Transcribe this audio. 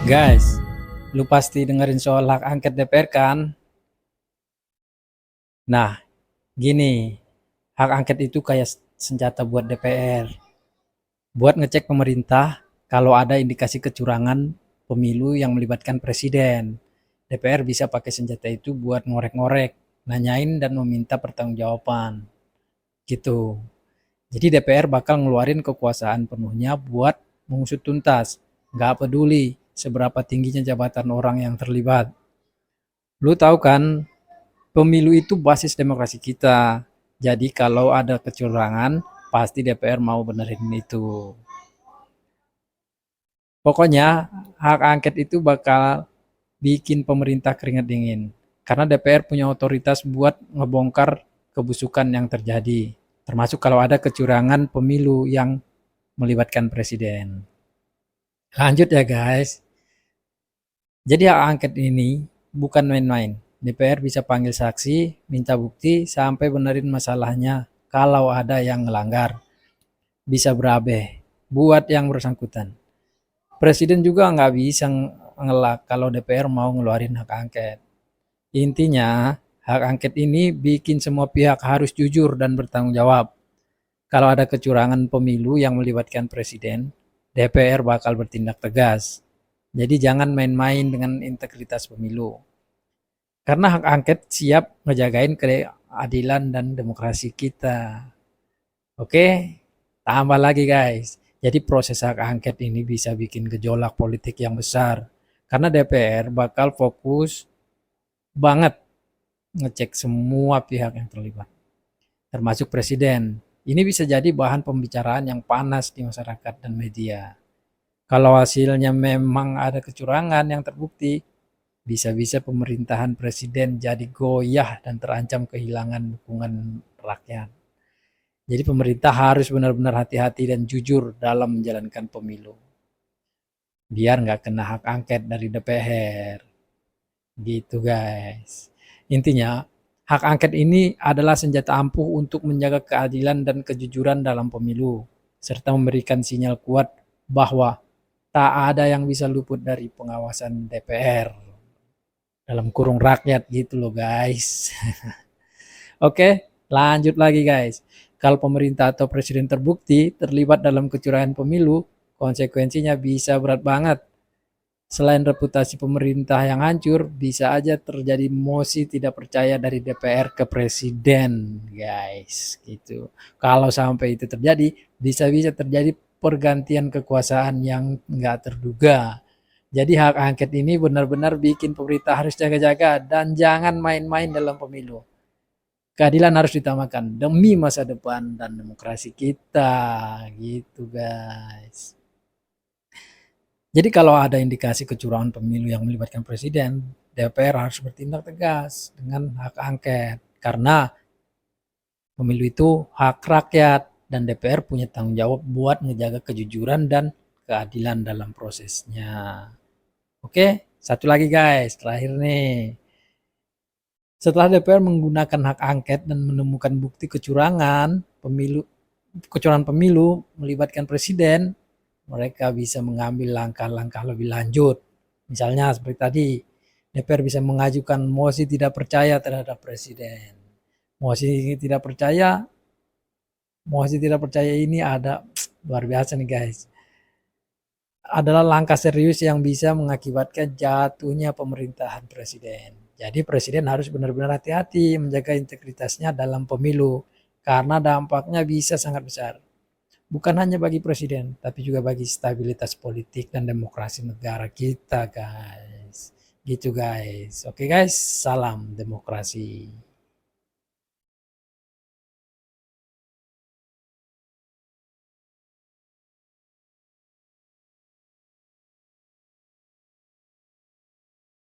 Guys, lu pasti dengerin soal hak angket DPR kan? Nah, gini, hak angket itu kayak senjata buat DPR. Buat ngecek pemerintah kalau ada indikasi kecurangan pemilu yang melibatkan presiden. DPR bisa pakai senjata itu buat ngorek-ngorek, nanyain dan meminta pertanggungjawaban. Gitu. Jadi DPR bakal ngeluarin kekuasaan penuhnya buat mengusut tuntas. Nggak peduli seberapa tingginya jabatan orang yang terlibat. Lu tahu kan, pemilu itu basis demokrasi kita. Jadi kalau ada kecurangan, pasti DPR mau benerin itu. Pokoknya hak angket itu bakal bikin pemerintah keringat dingin. Karena DPR punya otoritas buat ngebongkar kebusukan yang terjadi. Termasuk kalau ada kecurangan pemilu yang melibatkan presiden. Lanjut ya guys. Jadi hak angket ini bukan main-main. DPR bisa panggil saksi, minta bukti, sampai benerin masalahnya kalau ada yang ngelanggar. Bisa berabe buat yang bersangkutan. Presiden juga nggak bisa ngelak kalau DPR mau ngeluarin hak angket. Intinya, hak angket ini bikin semua pihak harus jujur dan bertanggung jawab. Kalau ada kecurangan pemilu yang melibatkan presiden, DPR bakal bertindak tegas. Jadi jangan main-main dengan integritas pemilu. Karena hak angket siap ngejagain keadilan dan demokrasi kita. Oke, tambah lagi guys. Jadi proses hak angket ini bisa bikin gejolak politik yang besar. Karena DPR bakal fokus banget ngecek semua pihak yang terlibat, termasuk presiden. Ini bisa jadi bahan pembicaraan yang panas di masyarakat dan media. Kalau hasilnya memang ada kecurangan yang terbukti, bisa-bisa pemerintahan presiden jadi goyah dan terancam kehilangan dukungan rakyat. Jadi pemerintah harus benar-benar hati-hati dan jujur dalam menjalankan pemilu. Biar nggak kena hak angket dari DPR. Gitu guys. Intinya, hak angket ini adalah senjata ampuh untuk menjaga keadilan dan kejujuran dalam pemilu. Serta memberikan sinyal kuat bahwa tak ada yang bisa luput dari pengawasan DPR. Dalam kurung rakyat gitu loh guys. Oke, lanjut lagi guys. Kalau pemerintah atau presiden terbukti terlibat dalam kecurangan pemilu, konsekuensinya bisa berat banget. Selain reputasi pemerintah yang hancur, bisa aja terjadi mosi tidak percaya dari DPR ke presiden, guys. Gitu. Kalau sampai itu terjadi, bisa-bisa terjadi pergantian kekuasaan yang nggak terduga. Jadi hak angket ini benar-benar bikin pemerintah harus jaga-jaga dan jangan main-main dalam pemilu. Keadilan harus ditamakan demi masa depan dan demokrasi kita, gitu guys. Jadi kalau ada indikasi kecurangan pemilu yang melibatkan presiden, DPR harus bertindak tegas dengan hak angket. Karena pemilu itu hak rakyat dan DPR punya tanggung jawab buat ngejaga kejujuran dan keadilan dalam prosesnya. Oke, satu lagi guys, terakhir nih. Setelah DPR menggunakan hak angket dan menemukan bukti kecurangan pemilu melibatkan presiden, mereka bisa mengambil langkah-langkah lebih lanjut. Misalnya seperti tadi, DPR bisa mengajukan mosi tidak percaya terhadap presiden. Mosi tidak percaya, mosi tidak percaya ini ada luar biasa nih guys. Adalah langkah serius yang bisa mengakibatkan jatuhnya pemerintahan presiden. Jadi presiden harus benar-benar hati-hati menjaga integritasnya dalam pemilu karena dampaknya bisa sangat besar. Bukan hanya bagi presiden, tapi juga bagi stabilitas politik dan demokrasi negara kita, guys. Gitu, guys. Oke, guys. Salam demokrasi.